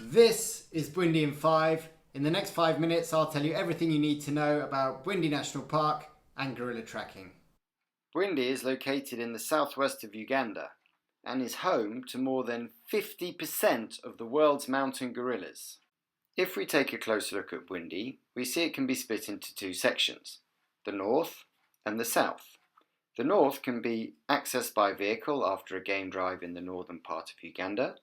This is Bwindi in 5. In the next 5 minutes, I'll tell you everything you need to know about Bwindi National Park and gorilla trekking. Bwindi is located in the southwest of Uganda and is home to more than 50% of the world's mountain gorillas. If we take a closer look at Bwindi, we see it can be split into two sections, the north and the south. The north can be accessed by vehicle after a game drive in the northern part of Uganda,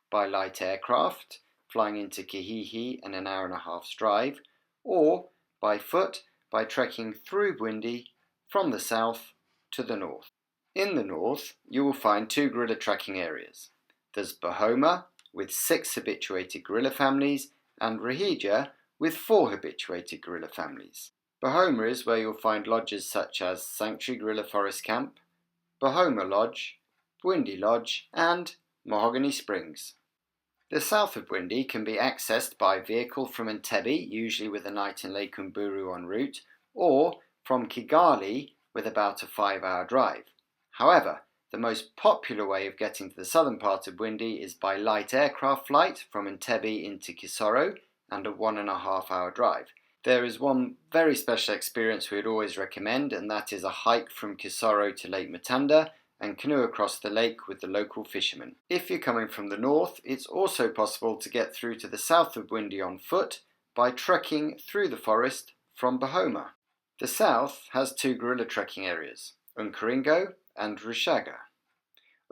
by light aircraft, flying into Kihihi and an hour and a half's drive, or by foot by trekking through Bwindi from the south to the north. In the north, you will find two gorilla trekking areas. There's Bahoma with 6 habituated gorilla families and Rahija with 4 habituated gorilla families. Bahoma is where you'll find lodges such as Sanctuary Gorilla Forest Camp, Bahoma Lodge, Bwindi Lodge and Mahogany Springs. The south of Bwindi can be accessed by vehicle from Entebbe, usually with a night in Lake Mburu en route, or from Kigali with about a 5-hour drive. However, the most popular way of getting to the southern part of Bwindi is by light aircraft flight from Entebbe into Kisoro and a 1.5-hour drive. There is one very special experience we would always recommend, and that is a hike from Kisoro to Lake Matanda and canoe across the lake with the local fishermen. If you're coming from the north, it's also possible to get through to the south of Bwindi on foot by trekking through the forest from Bahoma. The south has 2 gorilla trekking areas, Unkaringo and Rushaga.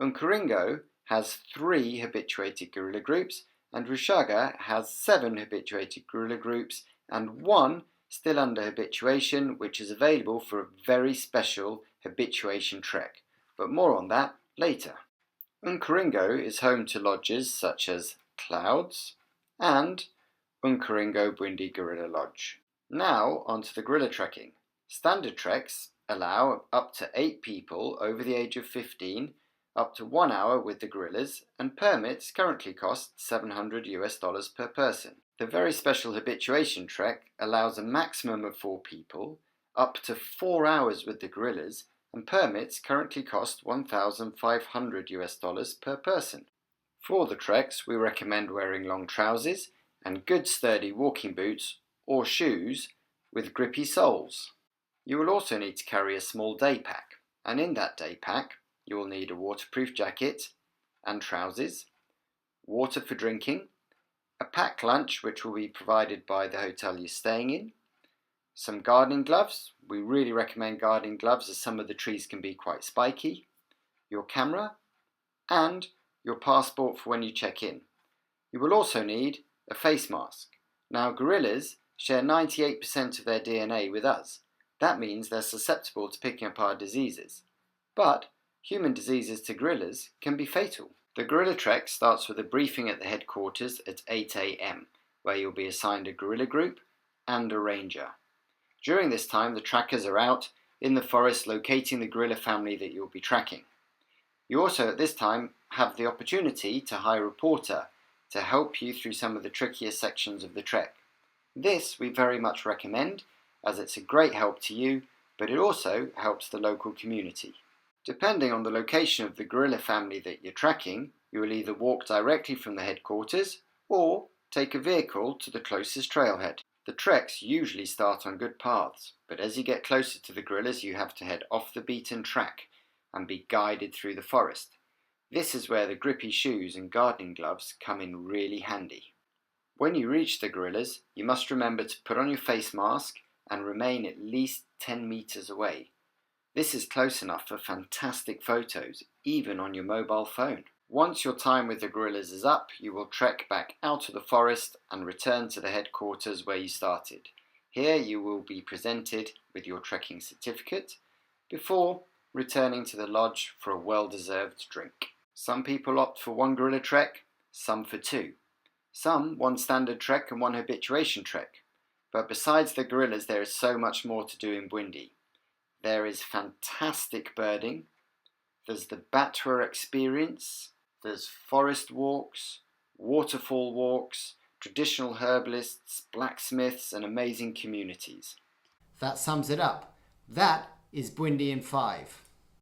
Unkaringo has 3 habituated gorilla groups and Rushaga has 7 habituated gorilla groups and 1 still under habituation, which is available for a very special habituation trek. But more on that later. Unkaringo is home to lodges such as Clouds and Unkaringo Bwindi Gorilla Lodge. Now onto the gorilla trekking. Standard treks allow up to 8 people over the age of 15 up to 1 hour with the gorillas, and permits currently cost $700 per person. The very special habituation trek allows a maximum of 4 people up to 4 hours with the gorillas, and permits currently cost $1,500 per person. For the treks, we recommend wearing long trousers and good sturdy walking boots or shoes with grippy soles. You will also need to carry a small day pack, and in that day pack you will need a waterproof jacket and trousers, water for drinking, a packed lunch which will be provided by the hotel you're staying in, some gardening gloves. We really recommend gardening gloves as some of the trees can be quite spiky, your camera, and your passport for when you check in. You will also need a face mask. Now, gorillas share 98% of their DNA with us. That means they're susceptible to picking up our diseases. But human diseases to gorillas can be fatal. The gorilla trek starts with a briefing at the headquarters at 8 a.m, where you'll be assigned a gorilla group and a ranger. During this time, the trackers are out in the forest locating the gorilla family that you'll be tracking. You also at this time have the opportunity to hire a porter to help you through some of the trickier sections of the trek. This we very much recommend, as it's a great help to you, but it also helps the local community. Depending on the location of the gorilla family that you're tracking, you will either walk directly from the headquarters or take a vehicle to the closest trailhead. The treks usually start on good paths, but as you get closer to the gorillas you have to head off the beaten track and be guided through the forest. This is where the grippy shoes and gardening gloves come in really handy. When you reach the gorillas, you must remember to put on your face mask and remain at least 10 meters away. This is close enough for fantastic photos, even on your mobile phone. Once your time with the gorillas is up, you will trek back out of the forest and return to the headquarters where you started. Here you will be presented with your trekking certificate before returning to the lodge for a well-deserved drink. Some people opt for 1 gorilla trek, some for 2. Some 1 standard trek and 1 habituation trek. But besides the gorillas, there is so much more to do in Bwindi. There is fantastic birding, there's the Batwa experience, there's forest walks, waterfall walks, traditional herbalists, blacksmiths and amazing communities. That sums it up. That is Bwindi in 5.